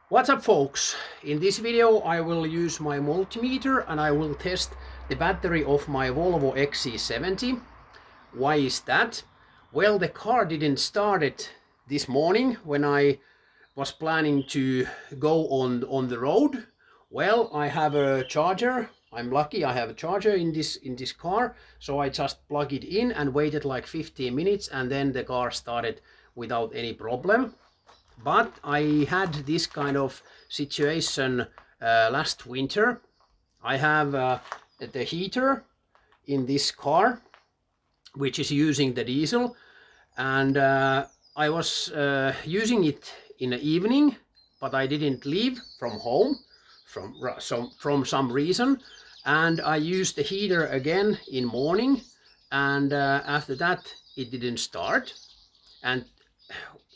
What's up, folks? In this video I will use my multimeter and I will test the battery of my Volvo XC70. Why is that? Well, the car didn't start it this morning when I was planning to go on the road. Well, I have a charger. I'm lucky I have a charger in this car, so I just plug it in and waited like 15 minutes and then the car started without any problem. But I had this kind of situation last winter. I have the heater in this car, which is using the diesel, and I was using it in the evening, but I didn't leave from home from some reason, and I used the heater again in morning, and after that it didn't start, and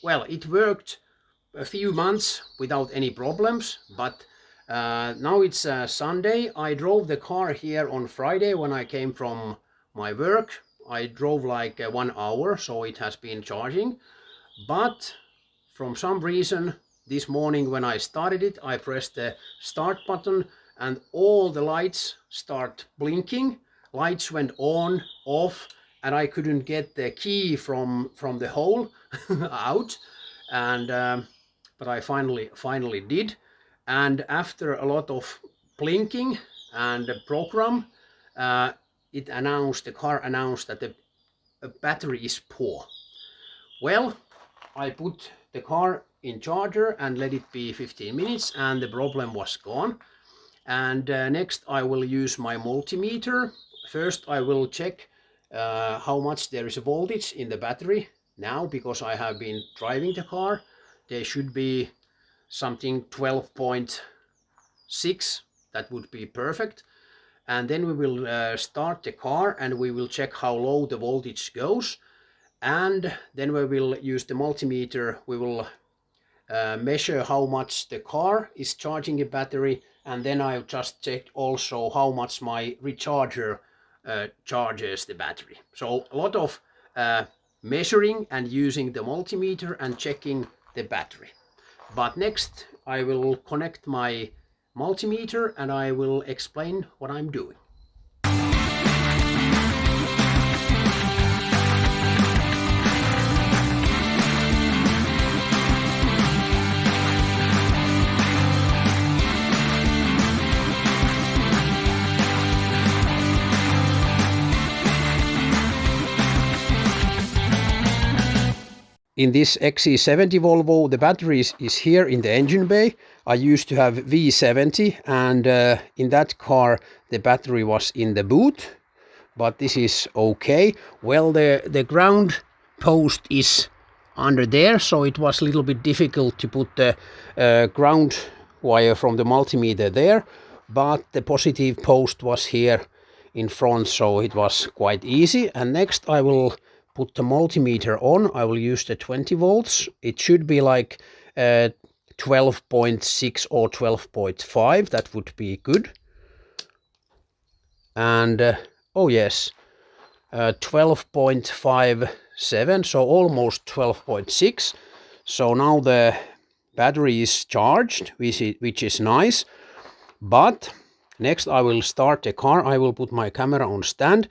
well, it worked a few months without any problems, but now it's Sunday. I drove the car here on Friday when I came from my work. I drove like 1 hour, so it has been charging, but from some reason this morning when I started it, I pressed the start button and all the lights start blinking. Lights went on, off, and I couldn't get the key from the hole out, and but I finally did. And after a lot of blinking and the program, the car announced that the battery is poor. Well, I put the car in charger and let it be 15 minutes and the problem was gone. And next I will use my multimeter. First I will check how much there is a voltage in the battery now, because I have been driving the car. There should be something 12.6, that would be perfect. And then we will start the car and we will check how low the voltage goes. And then we will use the multimeter. We will measure how much the car is charging a battery, and then I'll just check also how much my recharger charges the battery. So a lot of measuring and using the multimeter and checking the battery. But next I will connect my multimeter and I will explain what I'm doing. In this XC70 Volvo, the battery is here in the engine bay. I used to have V70, and in that car the battery was in the boot, but this is okay. Well, the ground post is under there, so it was a little bit difficult to put the ground wire from the multimeter there, but the positive post was here in front, so it was quite easy. And next I will put the multimeter on. I will use the 20 volts. It should be like 12.6 or 12.5. That would be good. And oh yes, 12.57, so almost 12.6. So now the battery is charged, which is nice. But next I will start the car. I will put my camera on stand.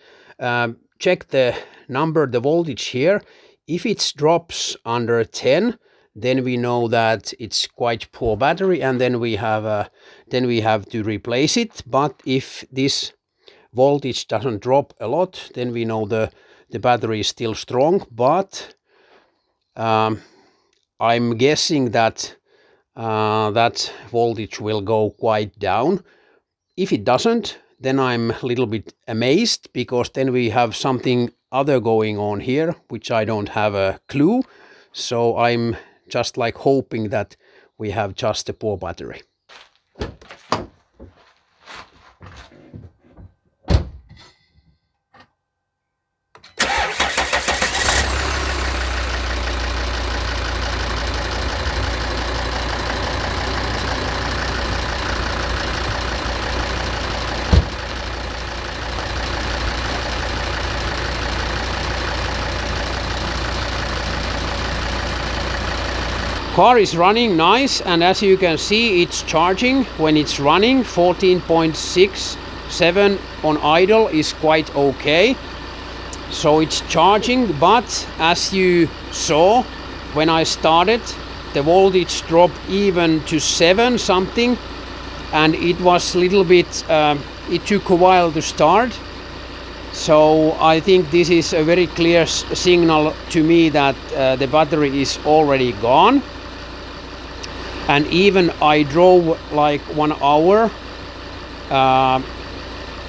Check the number, the voltage here. If it drops under 10, then we know that it's quite poor battery, and then we have to replace it. But if this voltage doesn't drop a lot, then we know the battery is still strong. But I'm guessing that that voltage will go quite down. If it doesn't, then I'm a little bit amazed, because then we have something other going on here, which I don't have a clue. So I'm just like hoping that we have just a poor battery. car is running nice, and as you can see, it's charging when it's running. 14.67 on idle is quite okay. So it's charging, but as you saw when I started, the voltage dropped even to 7 something, and it was a little bit, it took a while to start. So I think this is a very clear signal to me that the battery is already gone. And even I drove like 1 hour,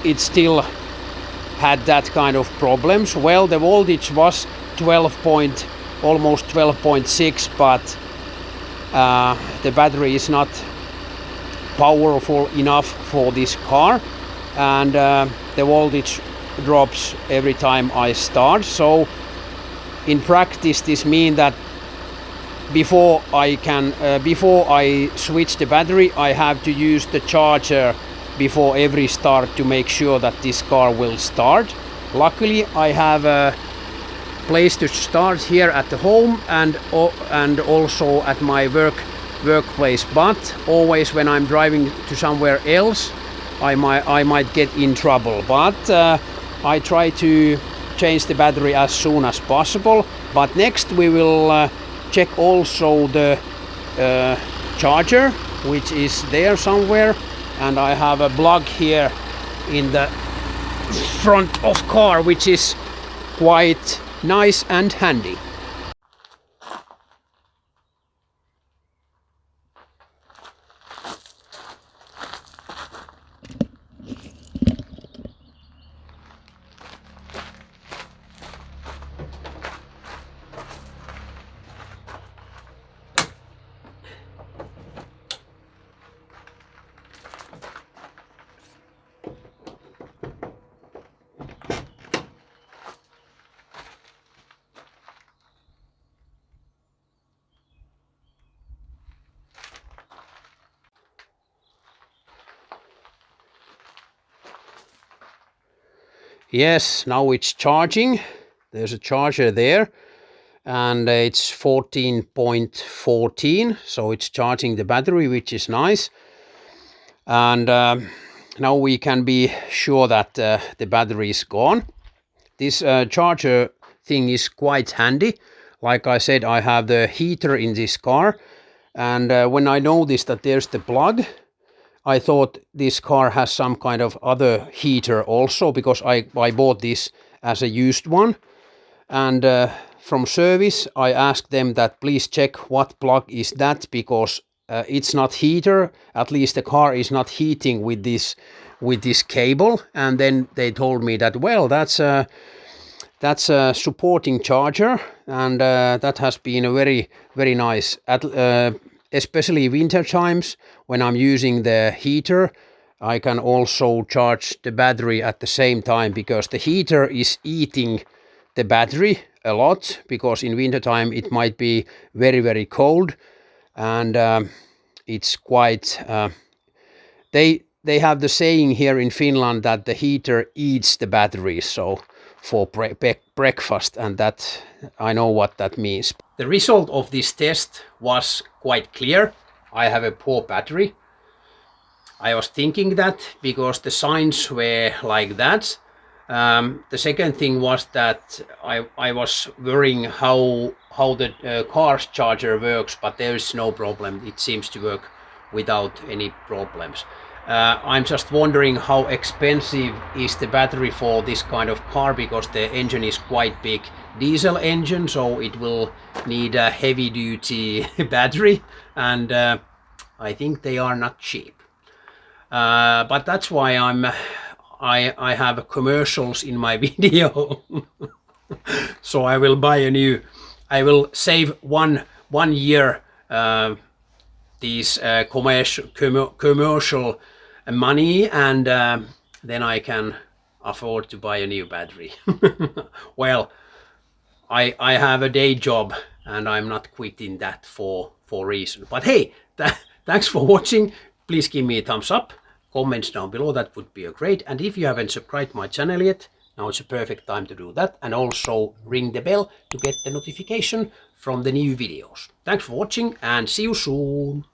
it still had that kind of problems. Well, the voltage was almost 12.6, but the battery is not powerful enough for this car, and the voltage drops every time I start. So in practice this means that before I switch the battery, I have to use the charger before every start to make sure that this car will start. Luckily I have a place to start here at the home and also at my workplace, but always when I'm driving to somewhere else I might get in trouble, but I try to change the battery as soon as possible. But next we will check also the charger, which is there somewhere, and I have a plug here in the front of car, which is quite nice and handy. Yes, now it's charging. There's a charger there, and it's 14.14, so it's charging the battery, which is nice. And now we can be sure that the battery is gone. This charger thing is quite handy. Like I said, I have the heater in this car, and when I noticed that there's the plug, I thought this car has some kind of other heater also, because I bought this as a used one. And from service I asked them that please check what plug is that, because it's not heater, at least the car is not heating with this cable. And then they told me that, well, that's a supporting charger, and that has been a very nice, especially winter times when I'm using the heater. I can also charge the battery at the same time, because the heater is eating the battery a lot, because in winter time it might be very cold, and it's quite they have the saying here in Finland that the heater eats the battery, so for breakfast, and that I know what that means. The result of this test was quite clear. I have a poor battery. I was thinking that because the signs were like that. The second thing was that I was worrying how the car's charger works, but there is no problem. It seems to work without any problems. I'm just wondering how expensive is the battery for this kind of car, because the engine is quite big diesel engine, so it will need a heavy duty battery, and I think they are not cheap. But that's why I have commercials in my video. So I will buy a new, I will save one year these commercial money, and then I can afford to buy a new battery. Well, I have a day job and I'm not quitting that for reason. But hey, thanks for watching. Please give me a thumbs up, comments down below, that would be great. And if you haven't subscribed my channel yet, Now it's a perfect time to do that, and also ring the bell to get the notification from the new videos. Thanks for watching and see you soon!